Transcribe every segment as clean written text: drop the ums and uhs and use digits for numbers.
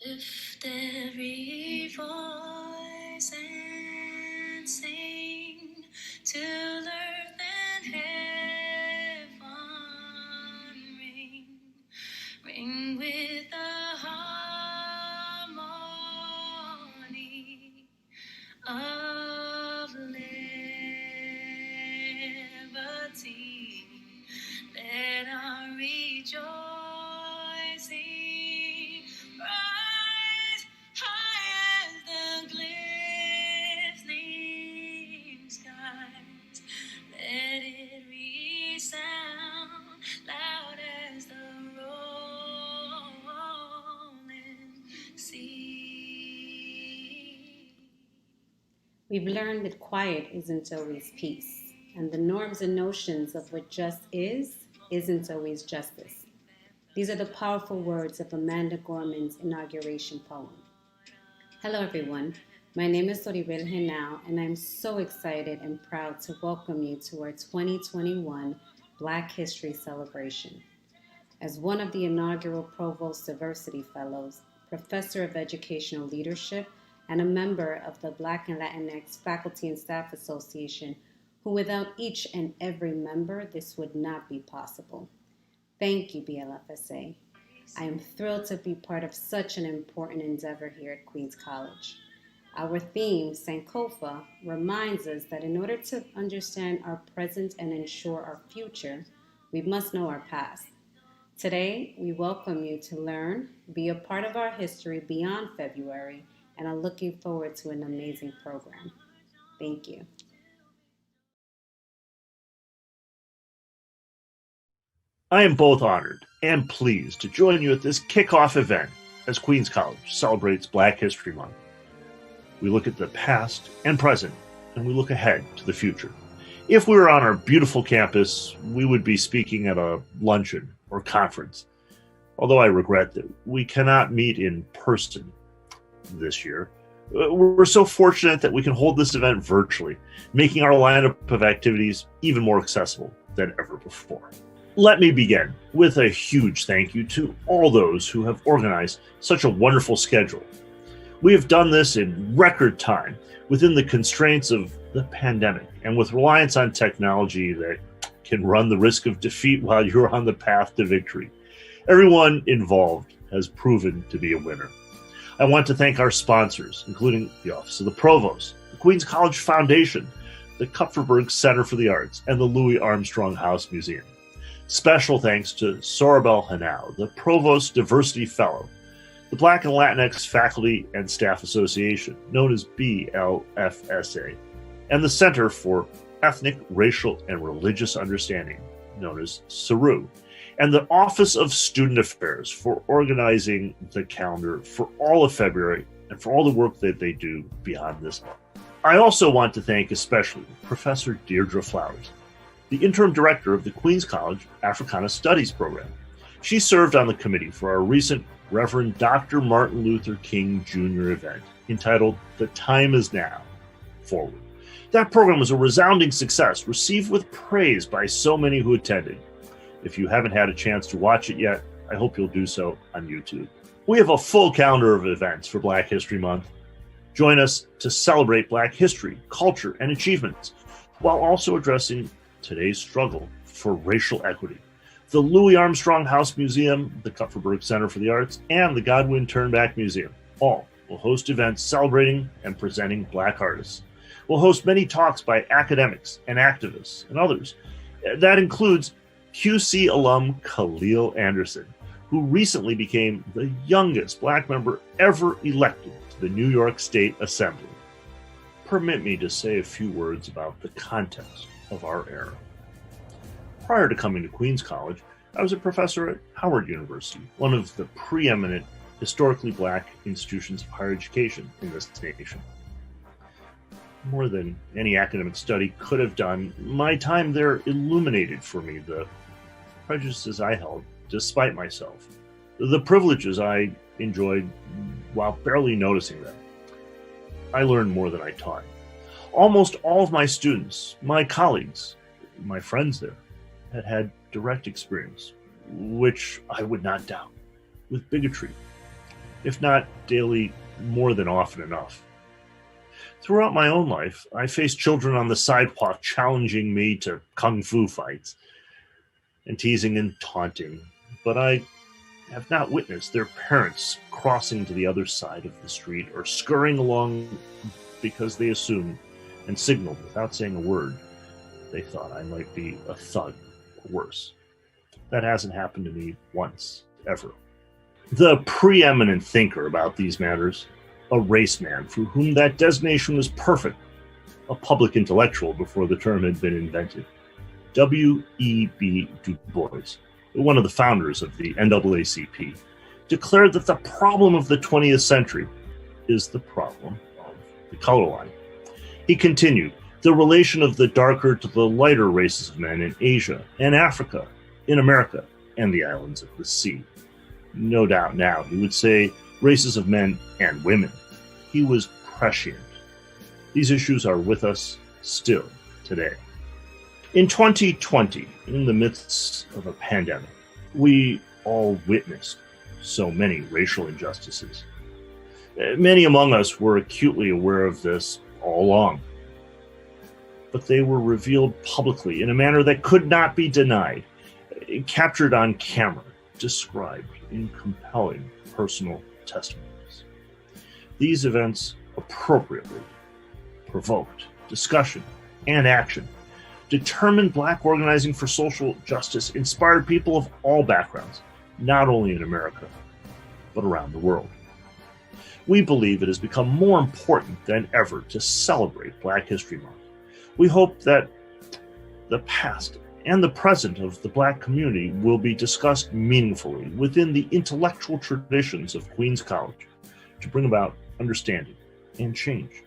Lift every voice and sing till earth and heaven ring, ring with the harmony of liberty. Let our rejoicing rise high as the glistening skies. Let it resound loud as the rolling sea. We've learned that quiet isn't always peace, and the norms and notions of what just isn't always justice. These are the powerful words of Amanda Gorman's inauguration poem. Hello, everyone. My name is Soribel Henao, and I'm so excited and proud to welcome you to our 2021 Black History Celebration. As one of the inaugural Provost Diversity Fellows, Professor of Educational Leadership, and a member of the Black and Latinx Faculty and Staff Association, who without each and every member, this would not be possible. Thank you, BLFSA. I am thrilled to be part of such an important endeavor here at Queens College. Our theme, Sankofa, reminds us that in order to understand our present and ensure our future, we must know our past. Today, we welcome you to learn, be a part of our history beyond February, and are looking forward to an amazing program. Thank you. I am both honored and pleased to join you at this kickoff event as Queens College celebrates Black History Month. We look at the past and present, and we look ahead to the future. If we were on our beautiful campus, we would be speaking at a luncheon or conference, although I regret that we cannot meet in person this year. We're so fortunate that we can hold this event virtually, making our lineup of activities even more accessible than ever before. Let me begin with a huge thank you to all those who have organized such a wonderful schedule. We have done this in record time within the constraints of the pandemic and with reliance on technology that can run the risk of defeat while you're on the path to victory. Everyone involved has proven to be a winner. I want to thank our sponsors, including the Office of the Provost, the Queens College Foundation, the Kupferberg Center for the Arts, and the Louis Armstrong House Museum. Special thanks to Soribel Henao, the Provost Diversity Fellow, the Black and Latinx Faculty and Staff Association, known as BLFSA, and the Center for Ethnic, Racial, and Religious Understanding, known as CERU, and the Office of Student Affairs for organizing the calendar for all of February and for all the work that they do beyond this month. I also want to thank especially Professor Deirdre Flowers, the interim director of the Queens College Africana Studies program. She served on the committee for our recent Reverend Dr. Martin Luther King Jr. event entitled The Time Is Now, Forward. That program was a resounding success, received with praise by so many who attended. If you haven't had a chance to watch it yet, I hope you'll do so on YouTube. We have a full calendar of events for Black History Month. Join us to celebrate Black history, culture, and achievements, while also addressing today's struggle for racial equity. The Louis Armstrong House Museum, the Kupferberg Center for the Arts, and the Godwin Turnback Museum all will host events celebrating and presenting Black artists. We'll host many talks by academics and activists and others. That includes QC alum Khalil Anderson, who recently became the youngest Black member ever elected to the New York State Assembly. Permit me to say a few words about the context of our era. Prior to coming to Queens College, I was a professor at Howard University, one of the preeminent historically Black institutions of higher education in this nation. More than any academic study could have done, my time there illuminated for me the prejudices I held despite myself, the privileges I enjoyed while barely noticing them. I learned more than I taught. Almost all of my students, my colleagues, my friends there, had had direct experience, which I would not doubt, with bigotry, if not daily, more than often enough. Throughout my own life, I faced children on the sidewalk challenging me to kung fu fights and teasing and taunting, but I have not witnessed their parents crossing to the other side of the street or scurrying along because they assumed and signaled without saying a word they thought I might be a thug or worse. That hasn't happened to me once, ever. The preeminent thinker about these matters, a race man for whom that designation was perfect, a public intellectual before the term had been invented, W.E.B. Du Bois, one of the founders of the NAACP, declared that the problem of the 20th century is the problem of the color line. He continued, the relation of the darker to the lighter races of men in Asia and Africa, in America, and the islands of the sea. No doubt now he would say races of men and women. He was prescient. These issues are with us still today. In 2020, in the midst of a pandemic, we all witnessed so many racial injustices. Many among us were acutely aware of this all along, but they were revealed publicly in a manner that could not be denied, captured on camera, described in compelling personal testimonies. These events appropriately provoked discussion and action, determined Black organizing for social justice, inspired people of all backgrounds, not only in America, but around the world. We believe it has become more important than ever to celebrate Black History Month. We hope that the past and the present of the Black community will be discussed meaningfully within the intellectual traditions of Queens College to bring about understanding and change.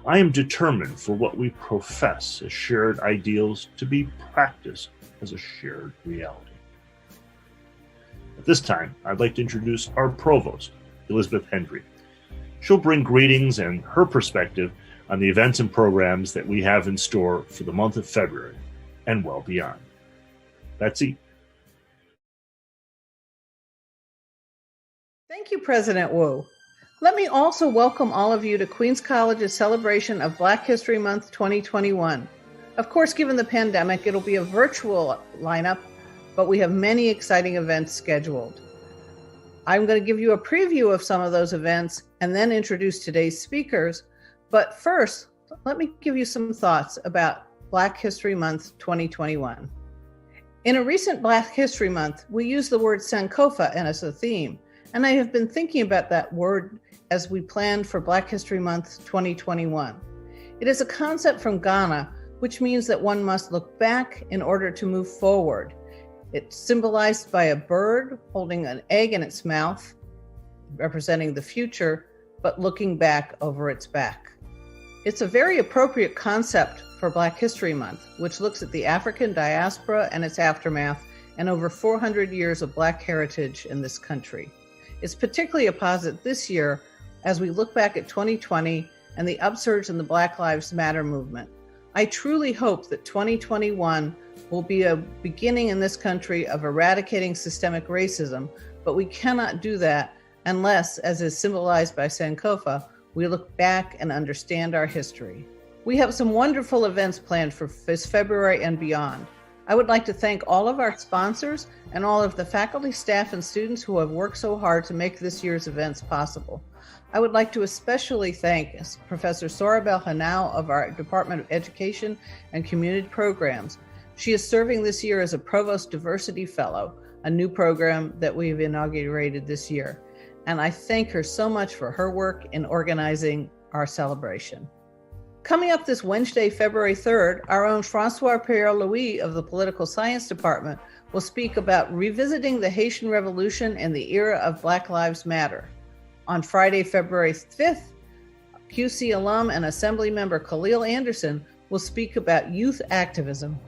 I am determined for what we profess as shared ideals to be practiced as a shared reality. At this time, I'd like to introduce our provost, Elizabeth Hendry. She'll bring greetings and her perspective on the events and programs that we have in store for the month of February and well beyond. Betsy. Thank you, President Wu. Let me also welcome all of you to Queens College's celebration of Black History Month 2021. Of course, given the pandemic, it'll be a virtual lineup, but we have many exciting events scheduled. I'm going to give you a preview of some of those events and then introduce today's speakers. But first, let me give you some thoughts about Black History Month 2021. In a recent Black History Month, we used the word Sankofa as a theme, and I have been thinking about that word as we planned for Black History Month 2021. It is a concept from Ghana, which means that one must look back in order to move forward. It's symbolized by a bird holding an egg in its mouth, representing the future, but looking back over its back. It's a very appropriate concept for Black History Month, which looks at the African diaspora and its aftermath and over 400 years of Black heritage in this country. It's particularly a posit this year as we look back at 2020 and the upsurge in the Black Lives Matter movement. I truly hope that 2021 will be a beginning in this country of eradicating systemic racism, but we cannot do that unless, as is symbolized by Sankofa, we look back and understand our history. We have some wonderful events planned for this February and beyond. I would like to thank all of our sponsors and all of the faculty, staff, and students who have worked so hard to make this year's events possible. I would like to especially thank Professor Sorabel Hanau of our Department of Education and Community Programs. She is serving this year as a Provost Diversity Fellow, a new program that we've inaugurated this year. And I thank her so much for her work in organizing our celebration. Coming up this Wednesday, February 3rd, our own Francois Pierre-Louis of the Political Science Department will speak about revisiting the Haitian Revolution in the era of Black Lives Matter. On Friday, February 5th, QC alum and Assembly member Khalil Anderson will speak about youth activism.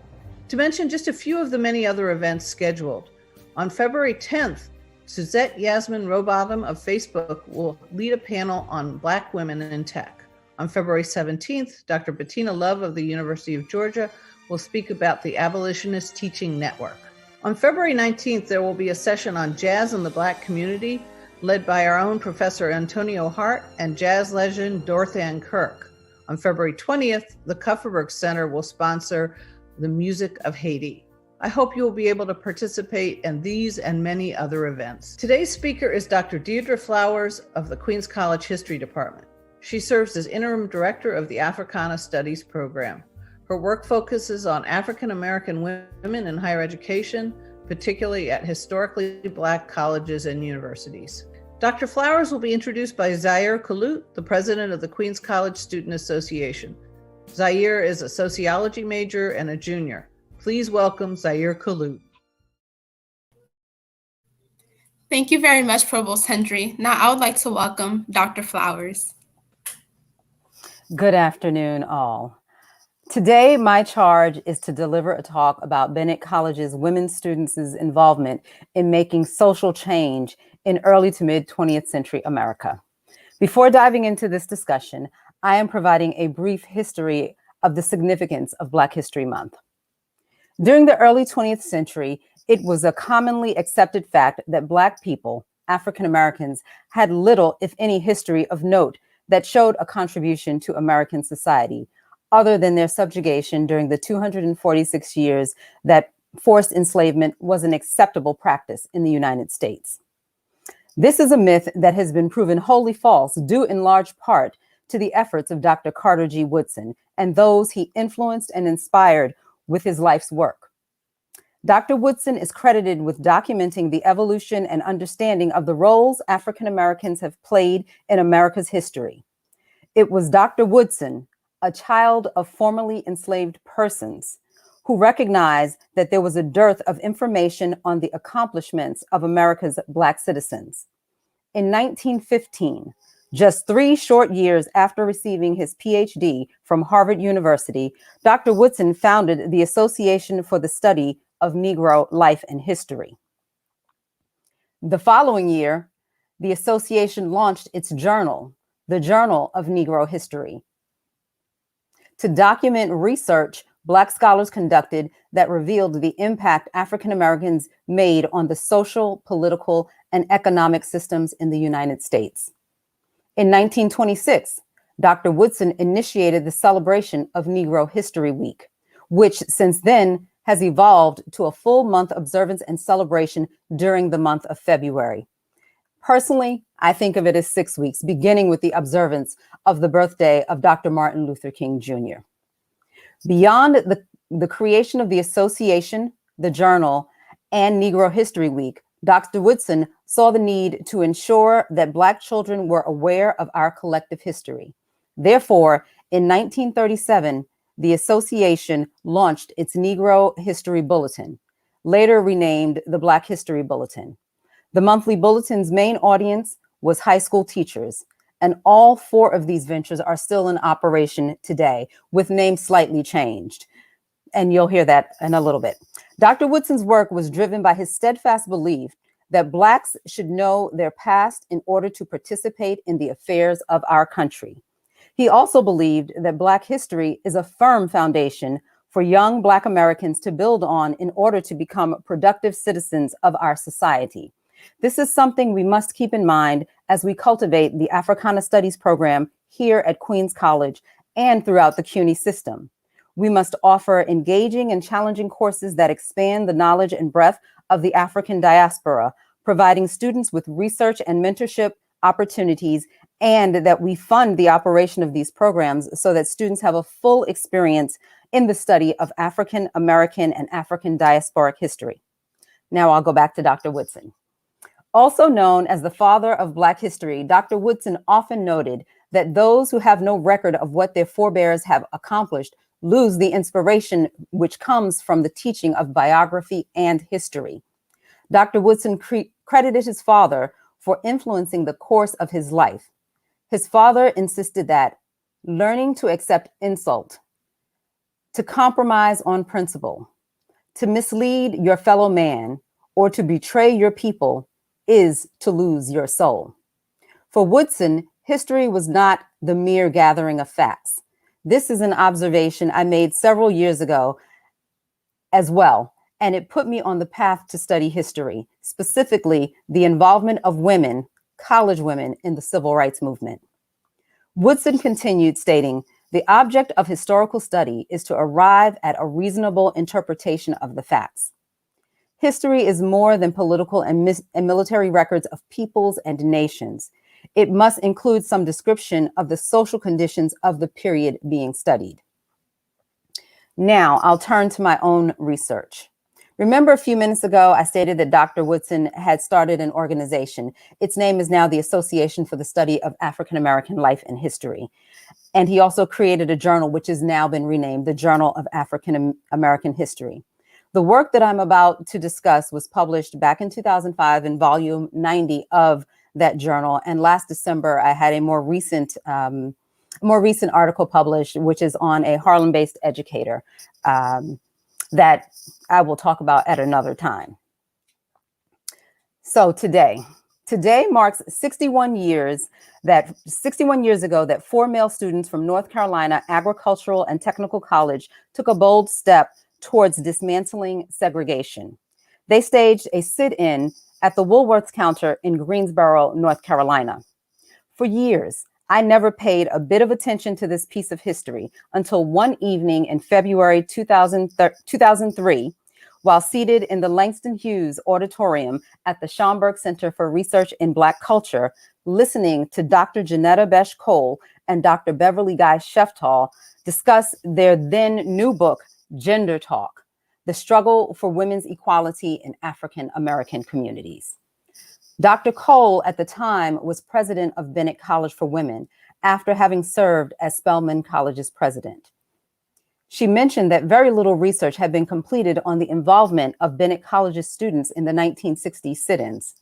To mention just a few of the many other events scheduled, on February 10th, Suzette Yasmin Rowbottom of Facebook will lead a panel on Black women in tech. On February 17th, Dr. Bettina Love of the University of Georgia will speak about the Abolitionist Teaching Network. On February 19th, there will be a session on jazz in the Black community led by our own Professor Antonio Hart and jazz legend Dorothy Kirk. On February 20th, the Kupferberg Center will sponsor the Music of Haiti. I hope you will be able to participate in these and many other events. Today's speaker is Dr. Deirdre Flowers of the Queens College History Department. She serves as interim director of the Africana Studies program. Her work focuses on African American women in higher education, particularly at historically Black colleges and universities. Dr. Flowers will be introduced by Zaire Kalut, the president of the Queens College Student Association. Zaire is a sociology major and a junior. Please welcome Zaire Kalut. Thank you very much, Provost Hendry. Now I would like to welcome Dr. Flowers. Good afternoon, all. Today, my charge is to deliver a talk about Bennett College's women students' involvement in making social change in early to mid 20th century America. Before diving into this discussion, I am providing a brief history of the significance of Black History Month. During the early 20th century, it was a commonly accepted fact that Black people, African Americans, had little, if any, history of note that showed a contribution to American society, other than their subjugation during the 246 years that forced enslavement was an acceptable practice in the United States. This is a myth that has been proven wholly false, due in large part to the efforts of Dr. Carter G. Woodson and those he influenced and inspired with his life's work. Dr. Woodson is credited with documenting the evolution and understanding of the roles African Americans have played in America's history. It was Dr. Woodson, a child of formerly enslaved persons, who recognized that there was a dearth of information on the accomplishments of America's Black citizens. In 1915, just 3 short years after receiving his PhD from Harvard University, Dr. Woodson founded the Association for the Study of Negro Life and History. The following year, the association launched its journal, the Journal of Negro History, to document research Black scholars conducted that revealed the impact African Americans made on the social, political, and economic systems in the United States. In 1926, Dr. Woodson initiated the celebration of Negro History Week, which since then has evolved to a full month observance and celebration during the month of February. Personally, I think of it as 6 weeks, beginning with the observance of the birthday of Dr. Martin Luther King Jr. Beyond the creation of the association, the journal, and Negro History Week, Dr. Woodson saw the need to ensure that Black children were aware of our collective history. Therefore, in 1937, the association launched its Negro History Bulletin, later renamed the Black History Bulletin. The monthly bulletin's main audience was high school teachers, and all 4 of these ventures are still in operation today, with names slightly changed. And you'll hear that in a little bit. Dr. Woodson's work was driven by his steadfast belief that Blacks should know their past in order to participate in the affairs of our country. He also believed that Black history is a firm foundation for young Black Americans to build on in order to become productive citizens of our society. This is something we must keep in mind as we cultivate the Africana Studies program here at Queens College and throughout the CUNY system. We must offer engaging and challenging courses that expand the knowledge and breadth of the African diaspora, providing students with research and mentorship opportunities, and that we fund the operation of these programs so that students have a full experience in the study of African American and African diasporic history. Now I'll go back to Dr. Woodson. Also known as the father of Black history, Dr. Woodson often noted that those who have no record of what their forebears have accomplished lose the inspiration which comes from the teaching of biography and history. Dr. Woodson credited his father for influencing the course of his life. His father insisted that learning to accept insult, to compromise on principle, to mislead your fellow man, or to betray your people is to lose your soul. For Woodson, history was not the mere gathering of facts. This is an observation I made several years ago as well, and it put me on the path to study history, specifically the involvement of women, college women in the civil rights movement. Woodson continued, stating, "The object of historical study is to arrive at a reasonable interpretation of the facts. History is more than political and military records of peoples and nations. It must include some description of the social conditions of the period being studied." Now, I'll turn to my own research. Remember a few minutes ago, I stated that Dr. Woodson had started an organization. Its name is now the Association for the Study of African American Life and History. And he also created a journal, which has now been renamed the Journal of African American History. The work that I'm about to discuss was published back in 2005 in volume 90 of that journal. And last December, I had a more recent article published, which is on a Harlem-based educator that I will talk about at another time. So today marks 61 years ago that 4 male students from North Carolina Agricultural and Technical College took a bold step towards dismantling segregation. They staged a sit-in at the Woolworths counter in Greensboro, North Carolina. For years, I never paid a bit of attention to this piece of history until one evening in February 2003, while seated in the Langston Hughes Auditorium at the Schomburg Center for Research in Black Culture, listening to Dr. Janetta Besh Cole and Dr. Beverly Guy Sheftall discuss their then new book, Gender Talk, The Struggle for Women's Equality in African American Communities. Dr. Cole at the time was president of Bennett College for Women after having served as Spelman College's president. She mentioned that very little research had been completed on the involvement of Bennett College's students in the 1960s sit-ins.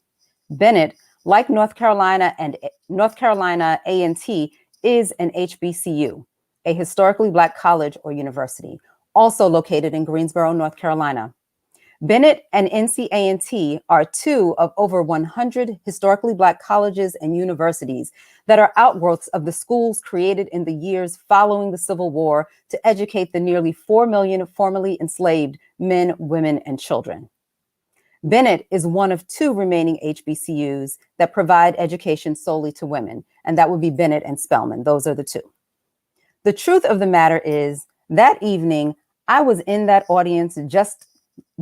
Bennett, like North Carolina A&T, is an HBCU, a historically Black college or university, also located in Greensboro, North Carolina. Bennett and NC-A&T are 2 of over 100 historically Black colleges and universities that are outgrowths of the schools created in the years following the Civil War to educate the nearly 4 million formerly enslaved men, women, and children. Bennett is one of 2 remaining HBCUs that provide education solely to women, and that would be Bennett and Spelman. Those are the 2. The truth of the matter is, that evening, I was in that audience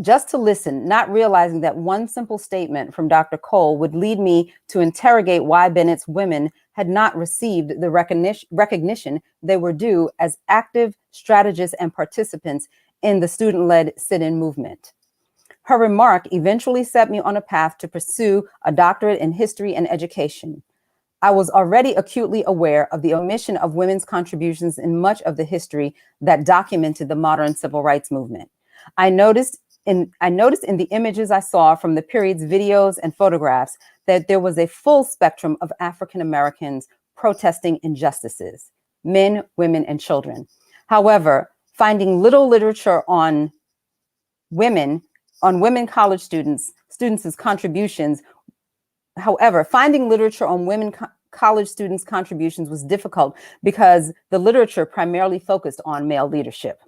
just to listen, not realizing that one simple statement from Dr. Cole would lead me to interrogate why Bennett's women had not received the recognition they were due as active strategists and participants in the student-led sit-in movement. Her remark eventually set me on a path to pursue a doctorate in history and education. I was already acutely aware of the omission of women's contributions in much of the history that documented the modern civil rights movement. I noticed in the images I saw from the period's videos and photographs that there was a full spectrum of African Americans protesting injustices, men, women, and children. However, finding little literature on women college students' contributions, college students' contributions was difficult because the literature primarily focused on male leadership.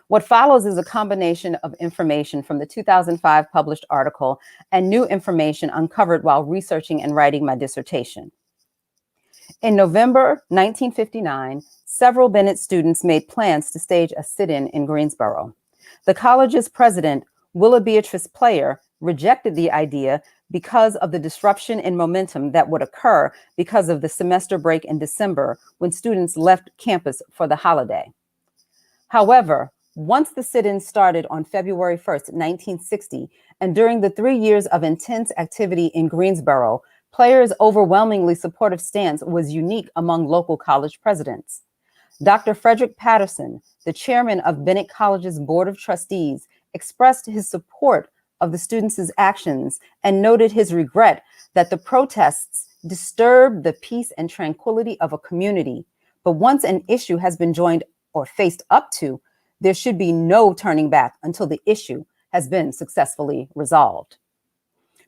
What follows is a combination of information from the 2005 published article and new information uncovered while researching and writing my dissertation. In November 1959, several Bennett students made plans to stage a sit-in in Greensboro. The college's president, Willa Beatrice Player, rejected the idea because of the disruption in momentum that would occur because of the semester break in December when students left campus for the holiday. However, once the sit-in started on February 1st, 1960, and during the 3 years of intense activity in Greensboro, Player's overwhelmingly supportive stance was unique among local college presidents. Dr. Frederick Patterson, the chairman of Bennett College's Board of Trustees, expressed his support of the students' actions and noted his regret that the protests disturbed the peace and tranquility of a community. But once an issue has been joined or faced up to, there should be no turning back until the issue has been successfully resolved.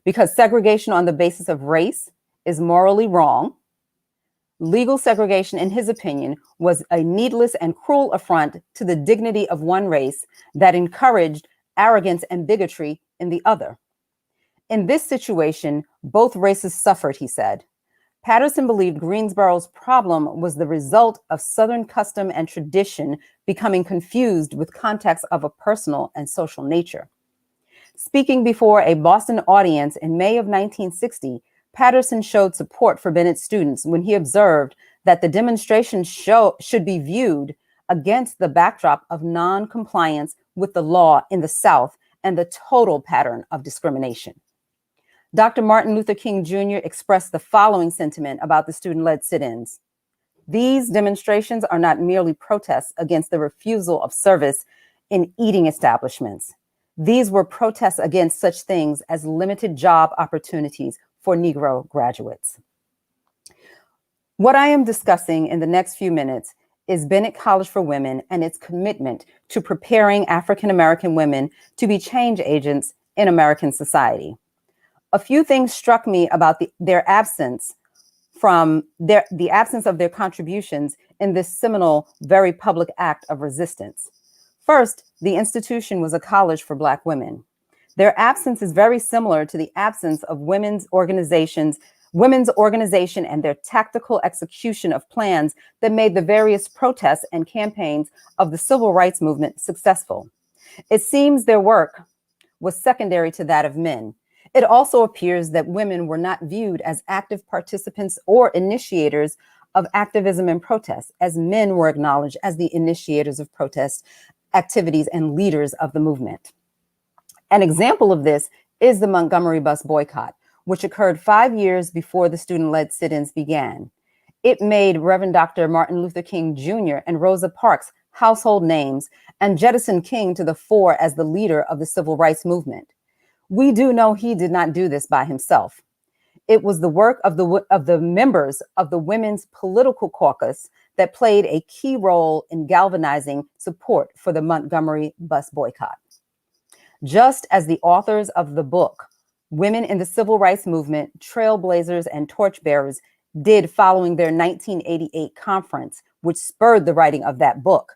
Because segregation on the basis of race is morally wrong, legal segregation, in his opinion, was a needless and cruel affront to the dignity of one race that encouraged arrogance and bigotry in the other. In this situation, both races suffered, he said. Patterson believed Greensboro's problem was the result of Southern custom and tradition becoming confused with contexts of a personal and social nature. Speaking before a Boston audience in May of 1960, Patterson showed support for Bennett's students when he observed that the demonstration should be viewed against the backdrop of non-compliance with the law in the South and the total pattern of discrimination. Dr. Martin Luther King Jr. expressed the following sentiment about the student-led sit-ins. These demonstrations are not merely protests against the refusal of service in eating establishments. These were protests against such things as limited job opportunities for Negro graduates. What I am discussing in the next few minutes is Bennett College for Women and its commitment to preparing African-American women to be change agents in American society. A few things struck me about the absence of their contributions in this seminal, very public act of resistance. First, the institution was a college for Black women. Their absence is very similar to the absence of women's organization and their tactical execution of plans that made the various protests and campaigns of the civil rights movement successful. It seems their work was secondary to that of men. It also appears that women were not viewed as active participants or initiators of activism and protest, as men were acknowledged as the initiators of protest activities and leaders of the movement. An example of this is the Montgomery bus boycott, which occurred 5 years before the student-led sit-ins began. It made Reverend Dr. Martin Luther King Jr. and Rosa Parks household names and jettisoned King to the fore as the leader of the civil rights movement. We do know he did not do this by himself. It was the work of the members of the Women's Political Caucus that played a key role in galvanizing support for the Montgomery bus boycott. Just as the authors of the book, Women in the Civil Rights Movement, Trailblazers and Torchbearers, did following their 1988 conference, which spurred the writing of that book,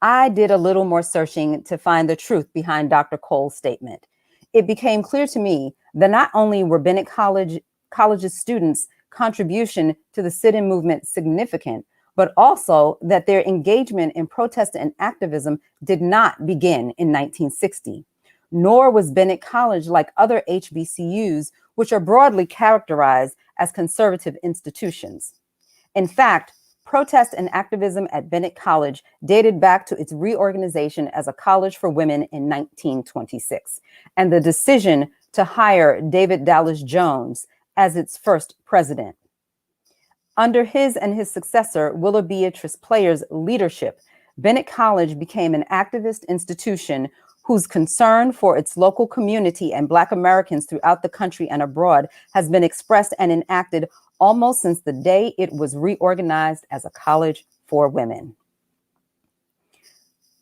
I did a little more searching to find the truth behind Dr. Cole's statement. It became clear to me that not only were Bennett College's students' contribution to the sit-in movement significant, but also that their engagement in protest and activism did not begin in 1960. Nor was Bennett College like other HBCUs, which are broadly characterized as conservative institutions. In fact, protest and activism at Bennett College dated back to its reorganization as a college for women in 1926, and the decision to hire David Dallas Jones as its first president. Under his and his successor, Willa Beatrice Player's leadership, Bennett College became an activist institution whose concern for its local community and Black Americans throughout the country and abroad has been expressed and enacted almost since the day it was reorganized as a college for women.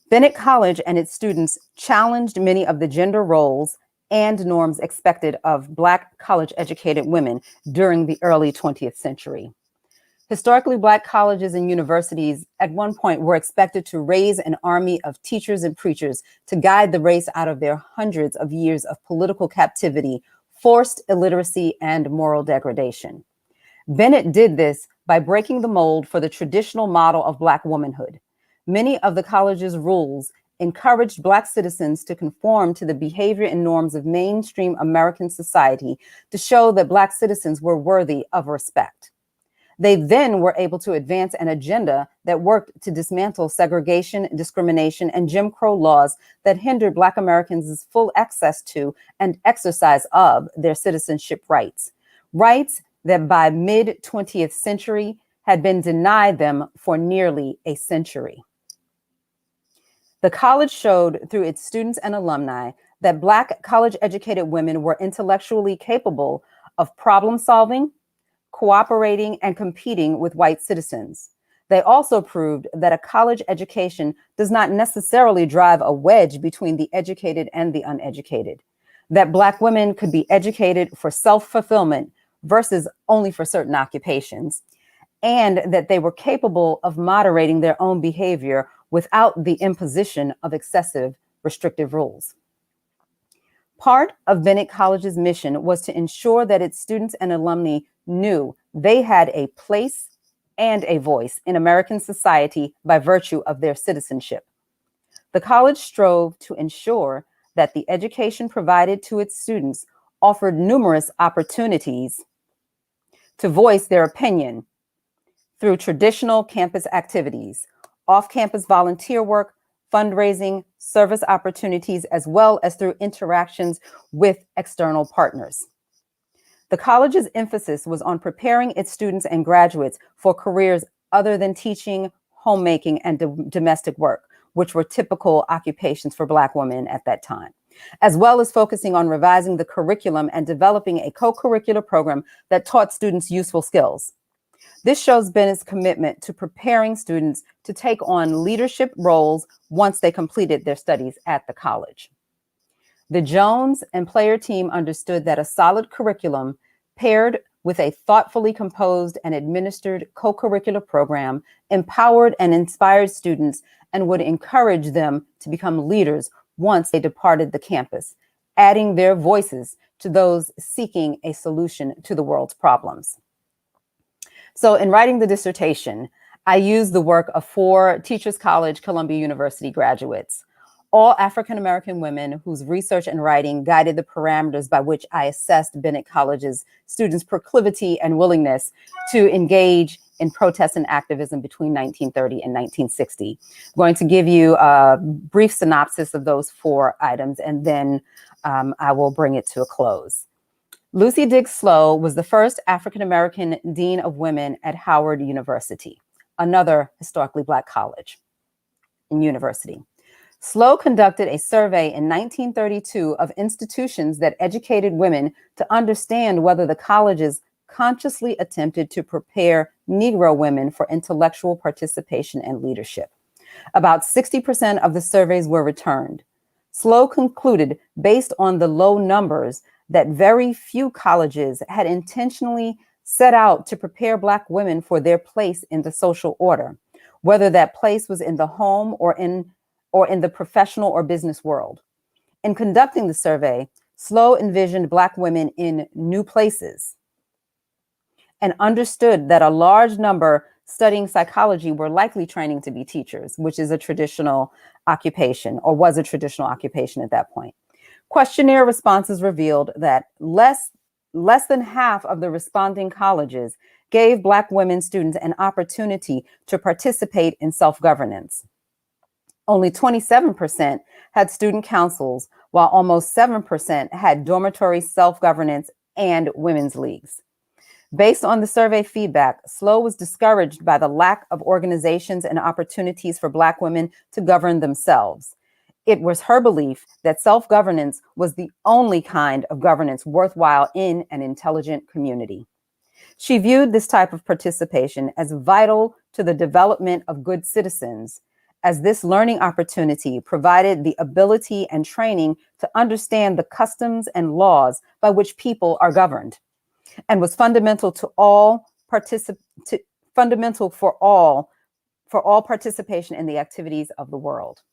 Bennett College and its students challenged many of the gender roles and norms expected of Black college-educated women during the early 20th century. Historically, Black colleges and universities at one point were expected to raise an army of teachers and preachers to guide the race out of their hundreds of years of political captivity, forced illiteracy, and moral degradation. Bennett did this by breaking the mold for the traditional model of Black womanhood. Many of the college's rules encouraged Black citizens to conform to the behavior and norms of mainstream American society to show that Black citizens were worthy of respect. They then were able to advance an agenda that worked to dismantle segregation, discrimination, and Jim Crow laws that hindered Black Americans' full access to and exercise of their citizenship rights, rights that by mid-20th century had been denied them for nearly a century. The college showed through its students and alumni that Black college-educated women were intellectually capable of problem solving, cooperating, and competing with white citizens. They also proved that a college education does not necessarily drive a wedge between the educated and the uneducated, that Black women could be educated for self-fulfillment versus only for certain occupations, and that they were capable of moderating their own behavior without the imposition of excessive restrictive rules. Part of Bennett College's mission was to ensure that its students and alumni knew they had a place and a voice in American society by virtue of their citizenship. The college strove to ensure that the education provided to its students offered numerous opportunities to voice their opinion through traditional campus activities, off-campus volunteer work, fundraising, service opportunities, as well as through interactions with external partners. The college's emphasis was on preparing its students and graduates for careers other than teaching, homemaking, and domestic work, which were typical occupations for Black women at that time, as well as focusing on revising the curriculum and developing a co-curricular program that taught students useful skills. This shows Bennett's commitment to preparing students to take on leadership roles once they completed their studies at the college. The Jones and Player team understood that a solid curriculum paired with a thoughtfully composed and administered co-curricular program empowered and inspired students and would encourage them to become leaders once they departed the campus, adding their voices to those seeking a solution to the world's problems. So in writing the dissertation, I used the work of 4 Teachers College, Columbia University graduates, all African-American women whose research and writing guided the parameters by which I assessed Bennett College's students' proclivity and willingness to engage in protest and activism between 1930 and 1960. I'm going to give you a brief synopsis of those 4 items, and then I will bring it to a close. Lucy Diggs Slowe was the first African-American Dean of Women at Howard University, another historically Black college and university. Slowe conducted a survey in 1932 of institutions that educated women to understand whether the colleges consciously attempted to prepare Negro women for intellectual participation and leadership. About 60% of the surveys were returned. Slowe concluded, based on the low numbers, that very few colleges had intentionally set out to prepare Black women for their place in the social order, whether that place was in the home or in the professional or business world. In conducting the survey, Slowe envisioned Black women in new places and understood that a large number studying psychology were likely training to be teachers, which is a traditional occupation, or was a traditional occupation at that point. Questionnaire responses revealed that less than half of the responding colleges gave Black women students an opportunity to participate in self-governance. Only 27% had student councils, while almost 7% had dormitory self-governance and women's leagues. Based on the survey feedback, Slowe was discouraged by the lack of organizations and opportunities for Black women to govern themselves. It was her belief that self-governance was the only kind of governance worthwhile in an intelligent community. She viewed this type of participation as vital to the development of good citizens, as this learning opportunity provided the ability and training to understand the customs and laws by which people are governed, and was fundamental to fundamental for all participation in the activities of the world.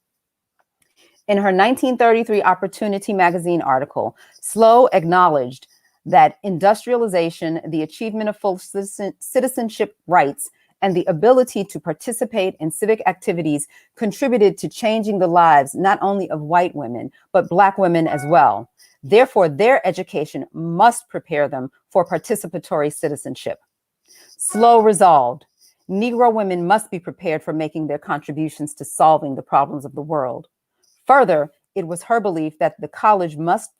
In her 1933 Opportunity magazine article, Slowe acknowledged that industrialization, the achievement of full citizenship rights, and the ability to participate in civic activities contributed to changing the lives not only of white women, but Black women as well. Therefore, their education must prepare them for participatory citizenship. Slowe resolved, Negro women must be prepared for making their contributions to solving the problems of the world. Further, it was her belief that the college must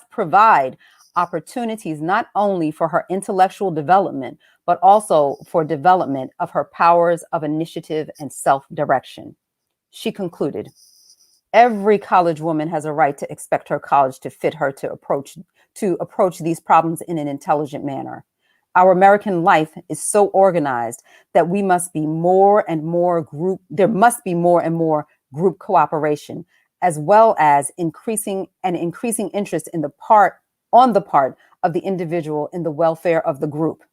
provide opportunities not only for her intellectual development, but also for development of her powers of initiative and self-direction. She concluded, every college woman has a right to expect her college to fit her to approach these problems in an intelligent manner. Our American life is so organized that there must be more and more group cooperation, as well as increasing interest on the part of the individual in the welfare of the group.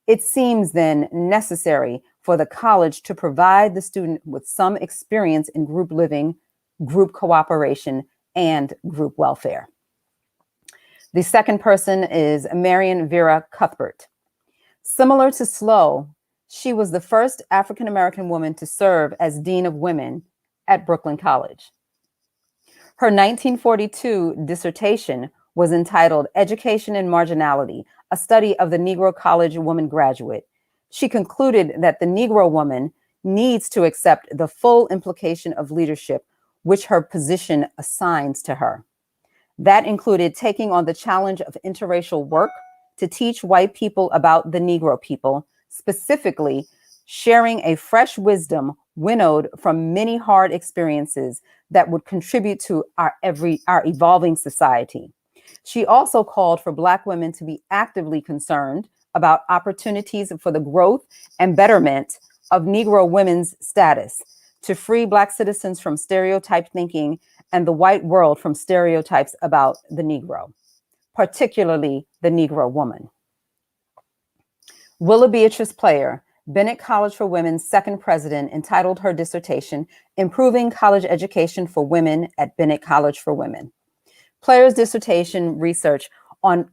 It seems then necessary for the college to provide the student with some experience in group living, group cooperation, and group welfare. The second person is Marion Vera Cuthbert. Similar to Slow, she was the first African-American woman to serve as Dean of Women at Brooklyn College. Her 1942 dissertation was entitled Education and Marginality, a study of the Negro College woman graduate. She concluded that the Negro woman needs to accept the full implication of leadership, which her position assigns to her. That included taking on the challenge of interracial work to teach white people about the Negro people, specifically sharing a fresh wisdom winnowed from many hard experiences that would contribute to our evolving society. She also called for Black women to be actively concerned about opportunities for the growth and betterment of Negro women's status, to free Black citizens from stereotype thinking and the white world from stereotypes about the Negro, particularly the Negro woman. Willa Beatrice Player, Bennett College for Women's second president, entitled her dissertation, Improving College Education for Women at Bennett College for Women. Player's dissertation research on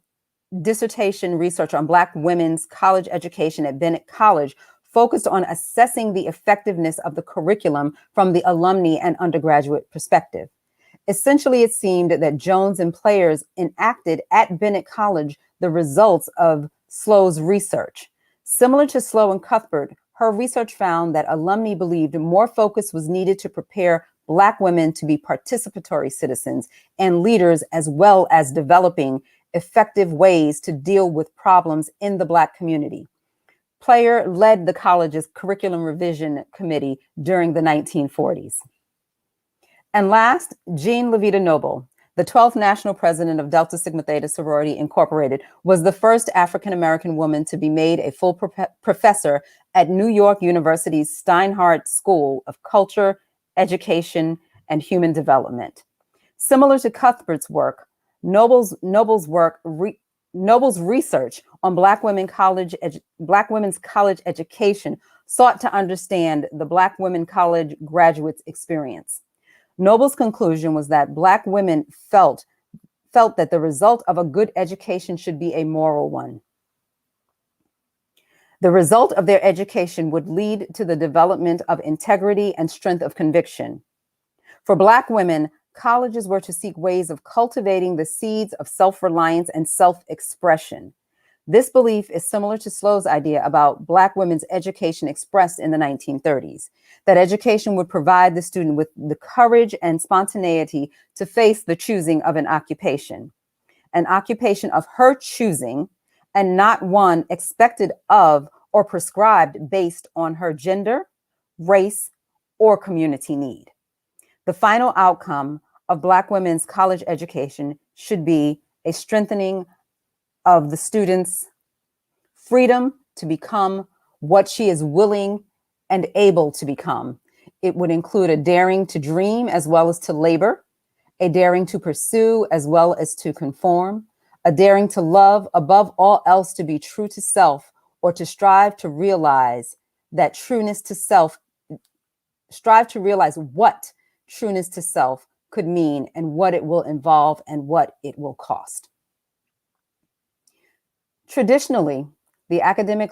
Black women's college education at Bennett College focused on assessing the effectiveness of the curriculum from the alumni and undergraduate perspective. Essentially, it seemed that Jones and Players enacted at Bennett College the results of Slow's research. Similar to Slow and Cuthbert, her research found that alumni believed more focus was needed to prepare Black women to be participatory citizens and leaders, as well as developing effective ways to deal with problems in the Black community. Player led the college's curriculum revision committee during the 1940s. And last, Jean Levita Noble, the 12th national president of Delta Sigma Theta Sorority Incorporated, was the first African-American woman to be made a full professor at New York University's Steinhardt School of Culture, Education, and Human Development. Similar to Cuthbert's work, Noble's research on Black women's college education sought to understand the Black women college graduates' experience. Noble's conclusion was that Black women felt that the result of a good education should be a moral one. The result of their education would lead to the development of integrity and strength of conviction. For Black women, colleges were to seek ways of cultivating the seeds of self-reliance and self-expression. This belief is similar to Slow's idea about Black women's education expressed in the 1930s, that education would provide the student with the courage and spontaneity to face the choosing of an occupation of her choosing, and not one expected of or prescribed based on her gender, race, or community need. The final outcome of Black women's college education should be a strengthening of the student's freedom to become what she is willing and able to become. It would include a daring to dream as well as to labor, a daring to pursue as well as to conform, a daring to love above all else, to be true to self, or to strive to realize that trueness to self, strive to realize what trueness to self could mean and what it will involve and what it will cost. Traditionally, the academic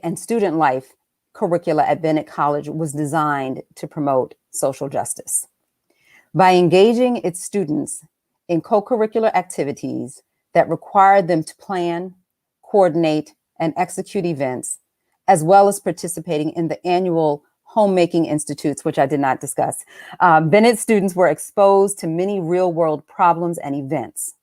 and student life curricula at Bennett College was designed to promote social justice. By engaging its students in co-curricular activities that required them to plan, coordinate, and execute events, as well as participating in the annual homemaking institutes, which I did not discuss, Bennett students were exposed to many real-world problems and events.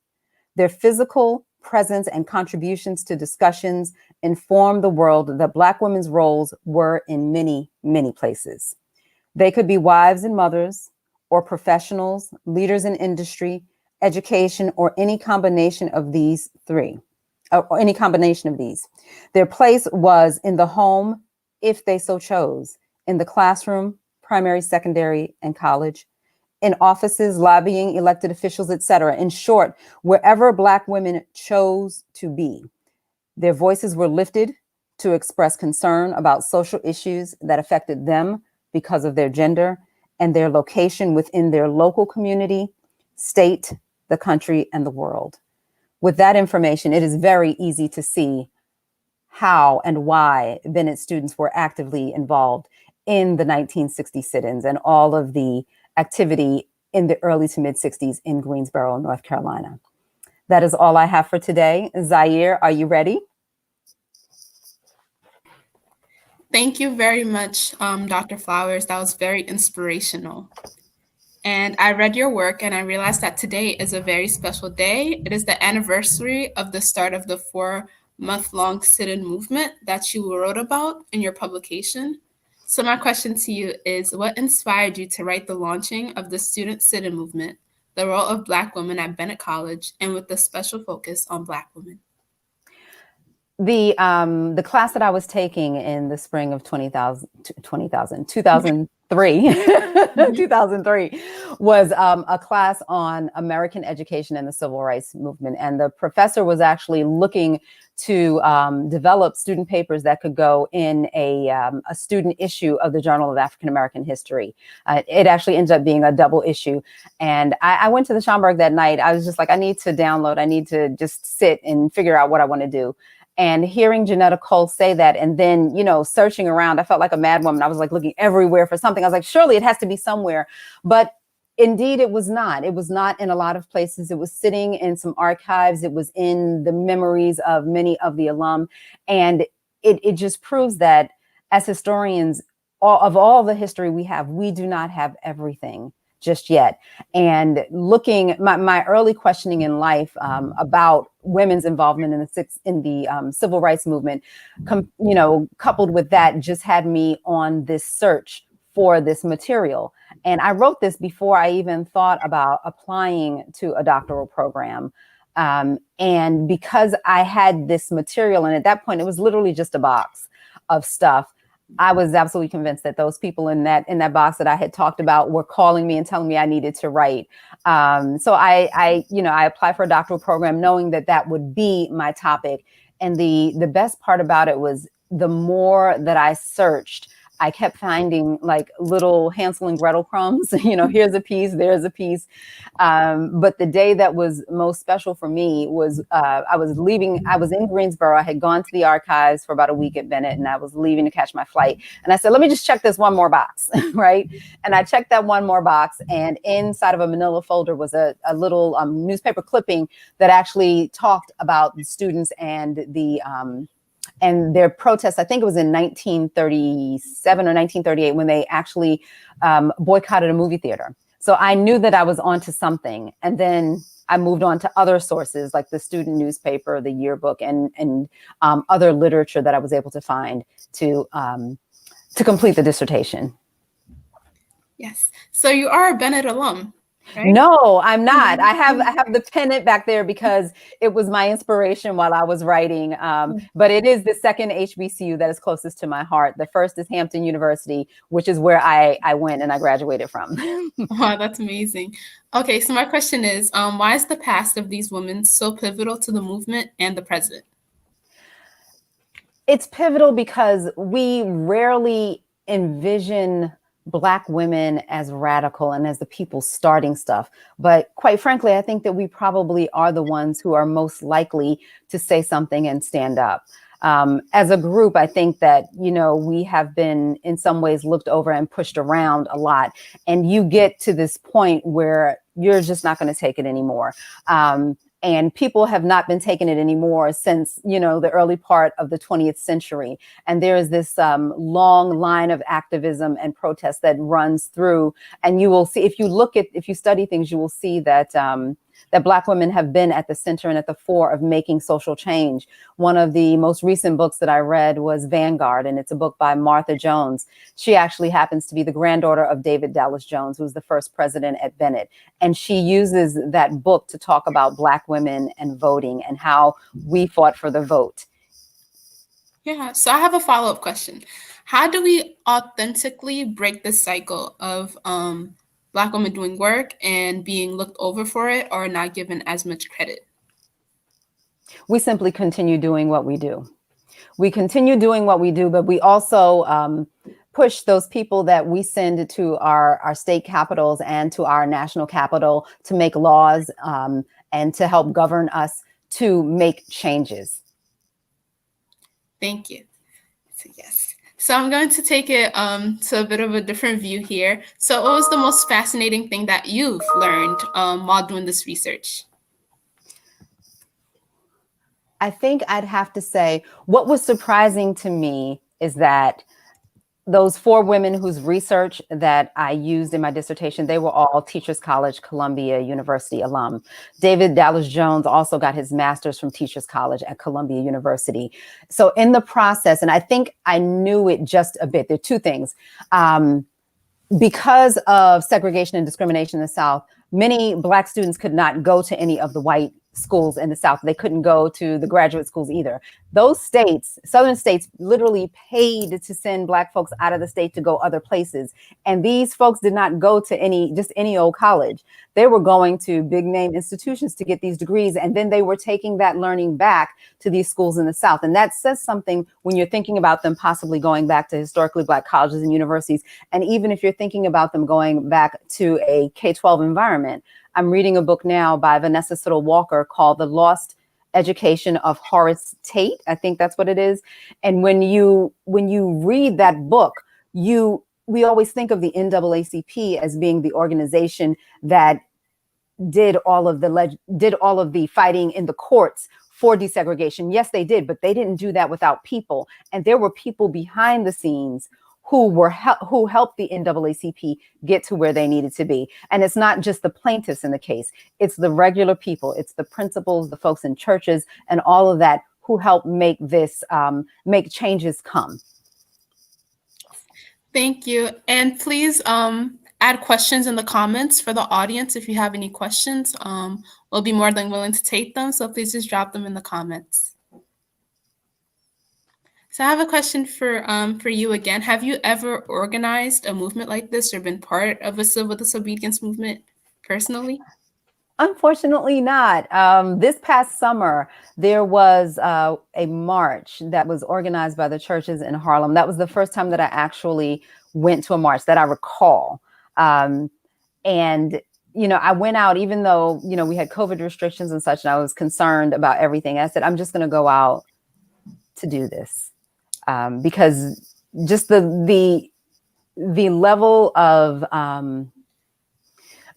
Their physical presence and contributions to discussions informed the world that Black women's roles were in many, many places. They could be wives and mothers, or professionals, leaders in industry, education, or any combination of these three, or any combination of these. Their place was in the home, if they so chose, in the classroom, primary, secondary, and college, in offices, lobbying, elected officials, etc. In short, wherever Black women chose to be, their voices were lifted to express concern about social issues that affected them because of their gender and their location within their local community, state, the country, and the world. With that information, it is very easy to see how and why Bennett students were actively involved in the 1960 sit-ins and all of the activity in the early to mid 60s in Greensboro, North Carolina. That is all I have for today. Zaire, are you ready? Thank you very much, Dr. Flowers. That was very inspirational. And I read your work and I realized that today is a very special day. It is the anniversary of the start of the 4-month-long sit-in movement that you wrote about in your publication. So my question to you is, what inspired you to write the launching of the student sit-in movement, the role of Black women at Bennett College, and with a special focus on Black women? The class that I was taking in the spring of 2003 was a class on American education and the civil rights movement. And the professor was actually looking to develop student papers that could go in a student issue of the Journal of African American History. It actually ended up being a double issue. And I went to the Schomburg that night. I was just like, I need to download, I need to just sit and figure out what I want to do. And hearing Janetta Cole say that, and then, searching around, I felt like a madwoman. I was like looking everywhere for something. I was like, surely it has to be somewhere. But indeed, it was not. It was not in a lot of places. It was sitting in some archives. It was in the memories of many of the alum. And it just proves that as historians, of all the history we have, we do not have everything just yet. And looking, my early questioning in life about women's involvement in the civil rights movement, coupled with that, just had me on this search for this material. And I wrote this before I even thought about applying to a doctoral program. And because I had this material, and at that point, it was literally just a box of stuff, I was absolutely convinced that those people in that box that I had talked about were calling me and telling me I needed to write. So I applied for a doctoral program knowing that that would be my topic. And the best part about it was the more that I searched, I kept finding like little Hansel and Gretel crumbs, here's a piece, there's a piece. But the day that was most special for me was I was in Greensboro. I had gone to the archives for about a week at Bennett, and I was leaving to catch my flight. And I said, let me just check this one more box, right? And I checked that one more box, and inside of a manila folder was a little newspaper clipping that actually talked about the students and their protests. I think it was in 1937 or 1938 when they actually boycotted a movie theater. So I knew that I was onto something. And then I moved on to other sources like the student newspaper, the yearbook, and other literature that I was able to find to complete the dissertation. Yes. So you are a Bennett alum, right? No, I'm not. I have the pennant back there because it was my inspiration while I was writing. But it is the second HBCU that is closest to my heart. The first is Hampton University, which is where I went and I graduated from. Wow, that's amazing. Okay, so my question is, why is the past of these women so pivotal to the movement and the present? It's pivotal because we rarely envision Black women as radical and as the people starting stuff. But quite frankly, I think that we probably are the ones who are most likely to say something and stand up. As a group, I think that, we have been in some ways looked over and pushed around a lot. And you get to this point where you're just not going to take it anymore. And people have not been taking it anymore since, the early part of the 20th century. And there is this long line of activism and protest that runs through. And you will see, if you study things, you will see that that Black women have been at the center and at the fore of making social change. One of the most recent books that I read was Vanguard, and it's a book by Martha Jones. She actually happens to be the granddaughter of David Dallas Jones, who was the first president at Bennett. And she uses that book to talk about Black women and voting and how we fought for the vote. Yeah, so I have a follow-up question. How do we authentically break the cycle of Black women doing work and being looked over for it or not given as much credit? We simply continue doing what we do. We continue doing what we do, but we also push those people that we send to our state capitals and to our national capital to make laws and to help govern us to make changes. Thank you. So yes. So I'm going to take it to a bit of a different view here. So what was the most fascinating thing that you've learned while doing this research? I think I'd have to say what was surprising to me is that those 4 women whose research that I used in my dissertation, they were all Teachers College, Columbia University alum. David Dallas Jones also got his master's from Teachers College at Columbia University. So in the process, and I think I knew it just a bit, there are 2 things. Because of segregation and discrimination in the South, many Black students could not go to any of the white schools in the South. They couldn't go to the graduate schools either. Those states, Southern states, literally paid to send Black folks out of the state to go other places. And these folks did not go to just any old college. They were going to big name institutions to get these degrees. And then they were taking that learning back to these schools in the South. And that says something when you're thinking about them possibly going back to historically Black colleges and universities. And even if you're thinking about them going back to a K-12 environment. I'm reading a book now by Vanessa Siddle Walker called The Lost Education of Horace Tate. I think that's what it is. And when you read that book, we always think of the NAACP as being the organization that did all of the fighting in the courts for desegregation. Yes, they did, but they didn't do that without people. And there were people behind the scenes who helped the NAACP get to where they needed to be. And it's not just the plaintiffs in the case, it's the regular people, it's the principals, the folks in churches, and all of that who help make this, make changes come. Thank you. And please add questions in the comments for the audience. If you have any questions, we'll be more than willing to take them. So please just drop them in the comments. So I have a question for you again. Have you ever organized a movement like this or been part of a civil disobedience movement personally? Unfortunately not. This past summer, there was a march that was organized by the churches in Harlem. That was the first time that I actually went to a march that I recall. And, I went out, even though, we had COVID restrictions and such, and I was concerned about everything. I said, I'm just going to go out to do this. Because just the level of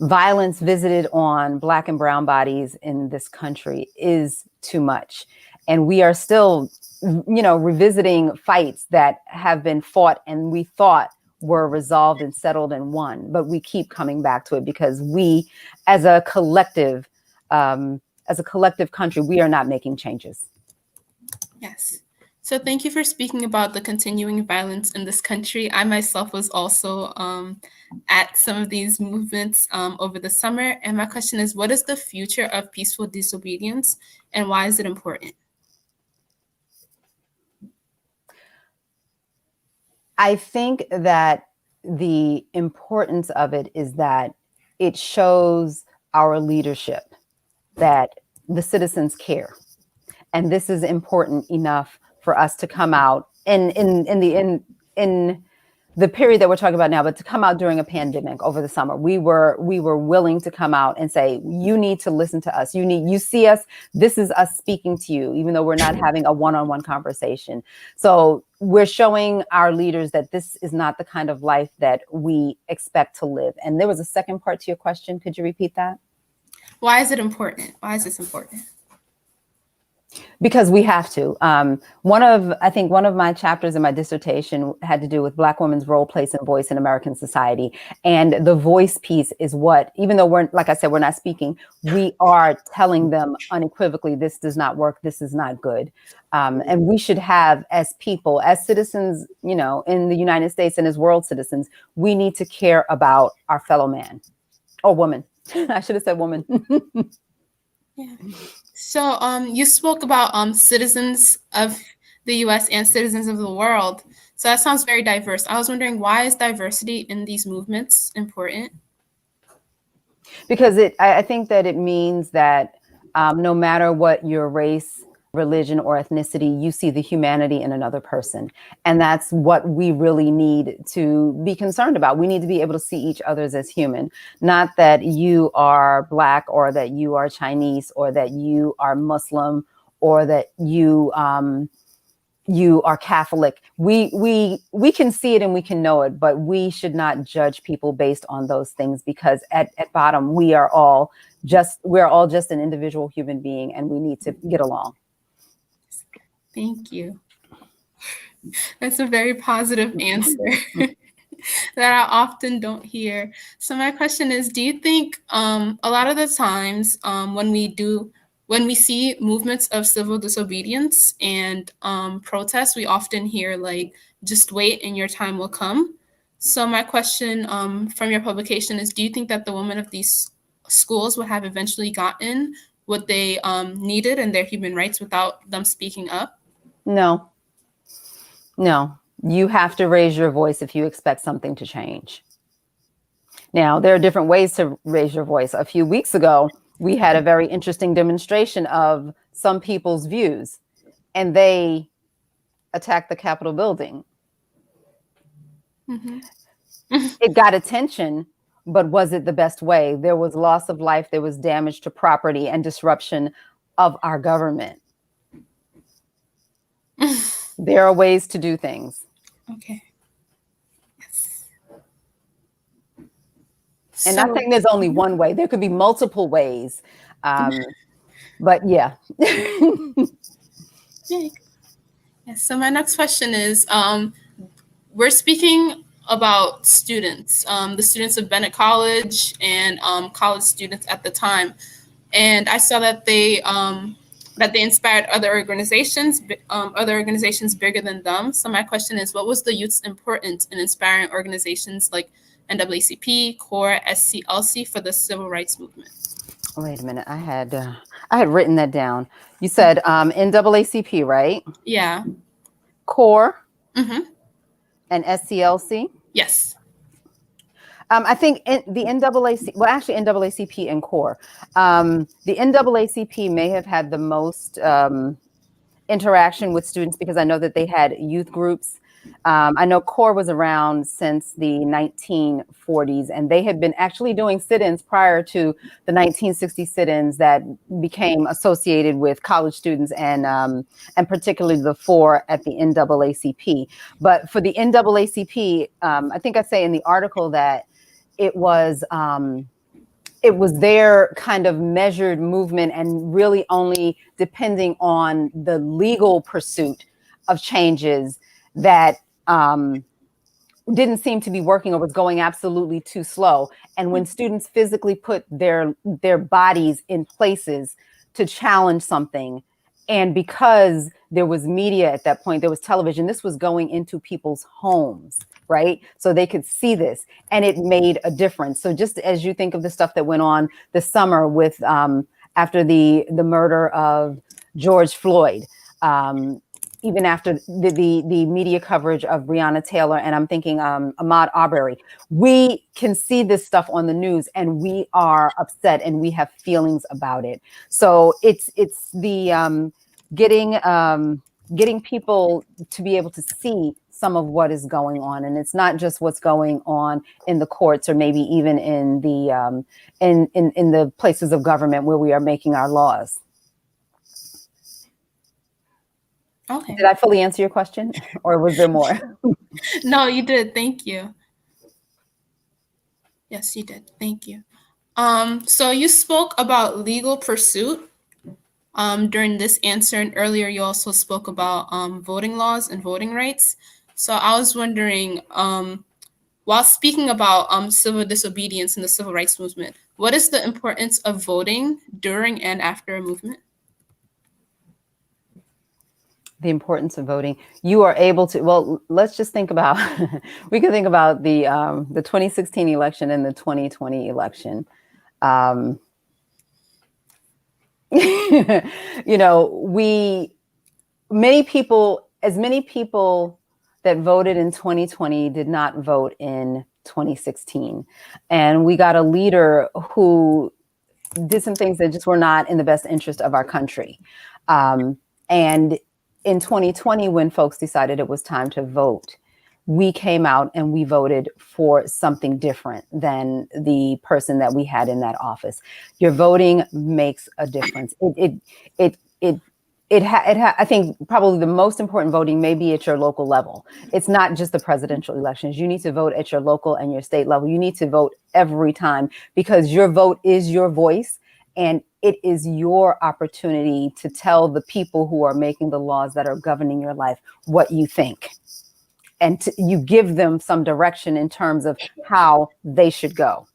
violence visited on Black and brown bodies in this country is too much. And we are still, revisiting fights that have been fought and we thought were resolved and settled and won, but we keep coming back to it because we, as a collective country, we are not making changes. Yes. So thank you for speaking about the continuing violence in this country. I myself was also at some of these movements over the summer. And my question is, what is the future of peaceful disobedience and why is it important? I think that the importance of it is that it shows our leadership that the citizens care. And this is important enough for us to come out in the period that we're talking about now, but to come out during a pandemic over the summer, we were willing to come out and say, you need to listen to us. You see us. This is us speaking to you, even though we're not having a one-on-one conversation. So we're showing our leaders that this is not the kind of life that we expect to live. And there was a second part to your question. Could you repeat that? Why is it important? Why is this important? Because we have to. One of my chapters in my dissertation had to do with Black women's role, place, and voice in American society. And the voice piece is what, even though we're not speaking, we are telling them unequivocally, this does not work, this is not good. And we should have, as people, as citizens, in the United States and as world citizens, we need to care about our fellow man or woman. I should have said woman. Yeah. So you spoke about citizens of the US and citizens of the world. So that sounds very diverse. I was wondering, why is diversity in these movements important? Because I think that it means that no matter what your race, religion, or ethnicity. You see the humanity in another person. And that's what we really need to be concerned about. We need to be able to see each other as human, not that you are Black or that you are Chinese or that you are Muslim or that you are Catholic. We can see it and we can know it, but we should not judge people based on those things, because at bottom we're all just an individual human being, and we need to get along. Thank you. That's a very positive answer that I often don't hear. So my question is, do you think a lot of the times when we see movements of civil disobedience and protests, we often hear like, just wait and your time will come. So my question from your publication is, do you think that the women of these schools would have eventually gotten what they needed in their human rights without them speaking up? No. You have to raise your voice if you expect something to change. Now, there are different ways to raise your voice. A few weeks ago, we had a very interesting demonstration of some people's views, and they attacked the Capitol building. Mm-hmm. It got attention, but was it the best way? There was loss of life, there was damage to property, and disruption of our government. There are ways to do things. Okay. Yes. And not saying there's only one way. There could be multiple ways. But yeah. Yes. So my next question is, we're speaking about students, the students of Bennett College and college students at the time. And I saw that they inspired other organizations bigger than them. So my question is, what was the youth's importance in inspiring organizations like NAACP, CORE, SCLC for the civil rights movement? Wait a minute, I had written that down. You said NAACP, right? Yeah. CORE. Mm-hmm. And SCLC. Yes. I think the NAACP, well, actually NAACP and CORE. The NAACP may have had the most interaction with students, because I know that they had youth groups. I know CORE was around since the 1940s, and they had been actually doing sit-ins prior to the 1960 sit-ins that became associated with college students, and particularly the four at the NAACP. But for the NAACP, I think I say in the article that it was their kind of measured movement, and really only depending on the legal pursuit of changes that didn't seem to be working, or was going absolutely too slow. And when students physically put their bodies in places to challenge something, and because there was media at that point, there was television, this was going into people's homes, right? So they could see this, and it made a difference. So just as you think of the stuff that went on this summer with after the murder of George Floyd, even after the media coverage of Breonna Taylor, and I'm thinking Ahmaud Arbery, we can see this stuff on the news, and we are upset, and we have feelings about it. So it's the getting people to be able to see some of what is going on, and it's not just what's going on in the courts, or maybe even in the in the places of government where we are making our laws. Okay. Did I fully answer your question, or was there more? No, you did. Thank you. Yes, you did. Thank you. So you spoke about legal pursuit during this answer, and earlier you also spoke about voting laws and voting rights. So I was wondering, while speaking about civil disobedience in the civil rights movement, what is the importance of voting during and after a movement? The importance of voting. You are able to, well, let's just think about, we can think about the 2016 election and the 2020 election. You know, many people that voted in 2020 did not vote in 2016. And we got a leader who did some things that just were not in the best interest of our country. And in 2020, when folks decided it was time to vote, we came out and we voted for something different than the person that we had in that office. Your voting makes a difference. I think probably the most important voting may be at your local level. It's not just the presidential elections. You need to vote at your local and your state level. You need to vote every time, because your vote is your voice, and it is your opportunity to tell the people who are making the laws that are governing your life what you think. And you give them some direction in terms of how they should go.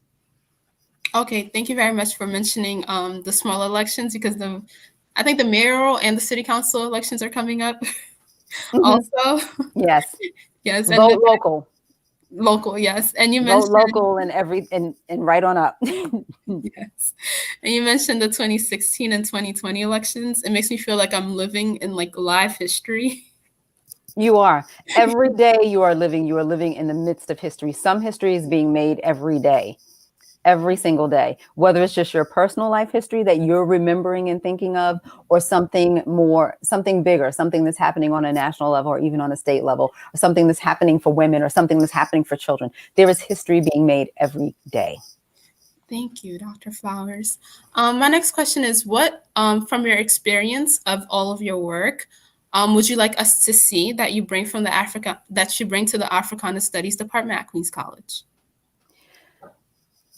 Okay, thank you very much for mentioning the small elections, because I think the mayoral and the city council elections are coming up also. Yes. Yes. Vote And local. Local, yes. And you Vote mentioned local and and right on up. yes. And you mentioned the 2016 and 2020 elections. It makes me feel like I'm living in like live history. You are. Every day you are living in the midst of history. Some history is being made every day, every single day, whether it's just your personal life history that you're remembering and thinking of, or something bigger, something that's happening on a national level or even on a state level, or something that's happening for women or something that's happening for children. There is history being made every day. Thank you, Dr. Flowers. My next question is, what, from your experience of all of your work, would you like us to see that you bring to the Africana Studies Department at Queens College?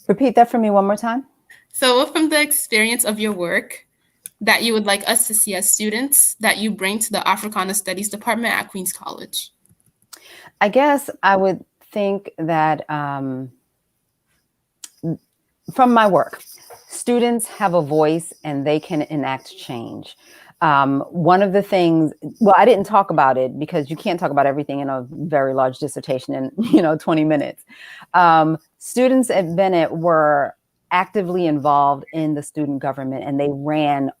Repeat that for me one more time. So from the experience of your work that you would like us to see as students that you bring to the Africana Studies Department at Queens College? I guess I would think that from my work, students have a voice and they can enact change. One of the things, well, I didn't talk about it because you can't talk about everything in a very large dissertation in 20 minutes. Students at Bennett were actively involved in the student government, and they ran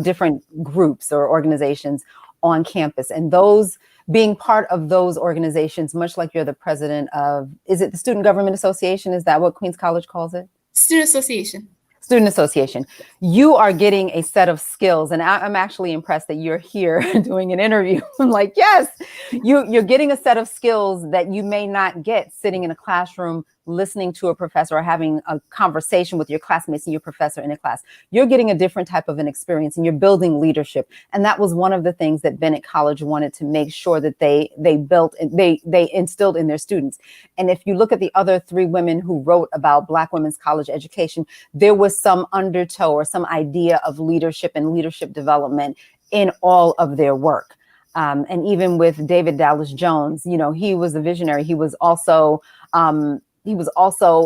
different groups or organizations on campus. And those being part of those organizations, much like you're the president of, is it the Student Government Association? Is that what Queens College calls it? Student Association. Student Association. You are getting a set of skills, and I'm actually impressed that you're here doing an interview. I'm like, yes, you're getting a set of skills that you may not get sitting in a classroom listening to a professor or having a conversation with your classmates and your professor in a class. You're getting a different type of an experience, and you're building leadership. And that was one of the things that Bennett College wanted to make sure that they built and they instilled in their students. And if you look at the other three women who wrote about Black women's college education, there was some undertow or some idea of leadership and leadership development in all of their work. And even with David Dallas Jones, he was a visionary. He was also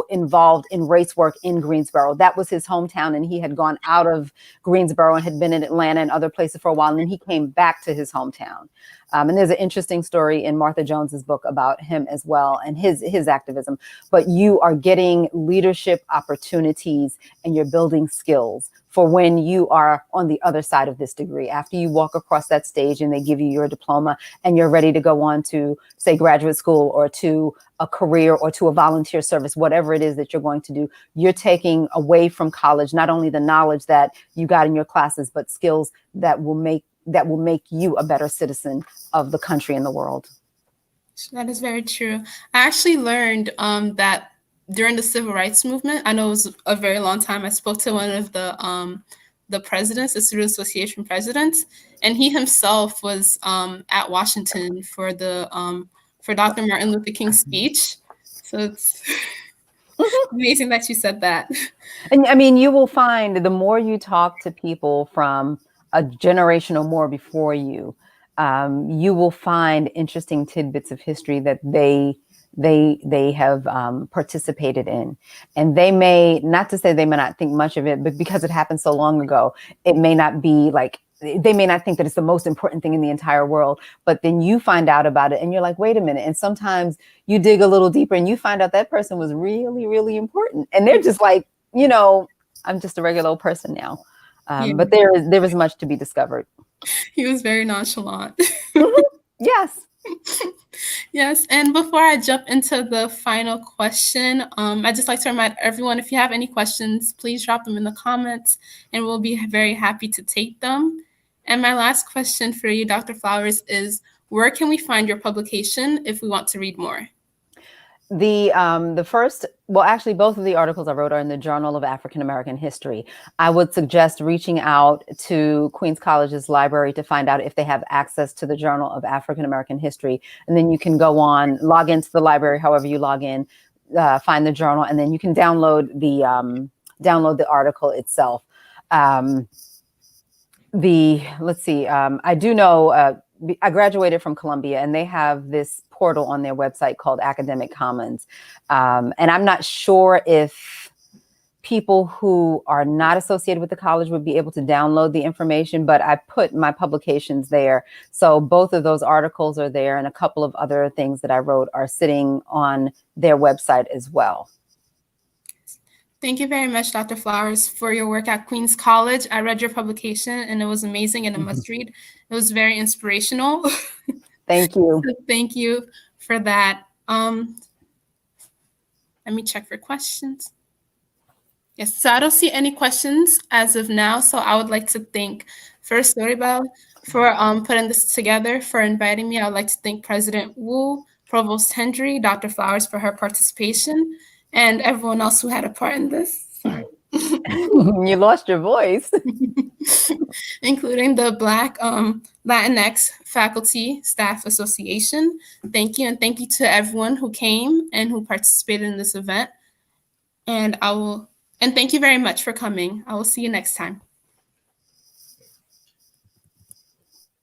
involved in race work in Greensboro. That was his hometown, and he had gone out of Greensboro and had been in Atlanta and other places for a while, and then he came back to his hometown. And there's an interesting story in Martha Jones's book about him as well and his activism. But you are getting leadership opportunities and you're building skills for when you are on the other side of this degree. After you walk across that stage and they give you your diploma and you're ready to go on to, say, graduate school or to a career or to a volunteer service, whatever it is that you're going to do, you're taking away from college not only the knowledge that you got in your classes, but skills that will make you a better citizen of the country and the world. That is very true. I actually learned that during the civil rights movement, I know it was a very long time, I spoke to one of the presidents, the Student Association presidents, and he himself was at Washington for Dr. Martin Luther King's speech. So it's amazing that you said that. And I mean, you will find the more you talk to people from a generation or more before you, you will find interesting tidbits of history that they have participated in. And they may, not to say they may not think much of it, but because it happened so long ago, it may not be like, they may not think that it's the most important thing in the entire world, but then you find out about it and you're like, wait a minute. And sometimes you dig a little deeper and you find out that person was really, really important. And they're just like, I'm just a regular old person now. But there is much to be discovered. He was very nonchalant. Yes. Yes. And before I jump into the final question, I'd just like to remind everyone, if you have any questions, please drop them in the comments and we'll be very happy to take them. And my last question for you, Dr. Flowers, is where can we find your publication if we want to read more? The first, well, actually, both of the articles I wrote are in the Journal of African American History. I would suggest reaching out to Queens College's library to find out if they have access to the Journal of African American History. And then you can go on, log into the library, however you log in, find the journal, and then you can download the article itself. Let's see, I do know, I graduated from Columbia, and they have this portal on their website called Academic Commons. And I'm not sure if people who are not associated with the college would be able to download the information, but I put my publications there. So both of those articles are there, and a couple of other things that I wrote are sitting on their website as well. Thank you very much, Dr. Flowers, for your work at Queens College. I read your publication and it was amazing and a must read. It was very inspirational. Thank you. So thank you for that. Let me check for questions. Yes, so I don't see any questions as of now. So I would like to thank first Storybell for putting this together, for inviting me. I would like to thank President Wu, Provost Hendry, Dr. Flowers for her participation, and everyone else who had a part in this. Sorry. You lost your voice. Including the Black Latinx Faculty Staff Association. Thank you, and thank you to everyone who came and who participated in this event. And thank you very much for coming. I will see you next time.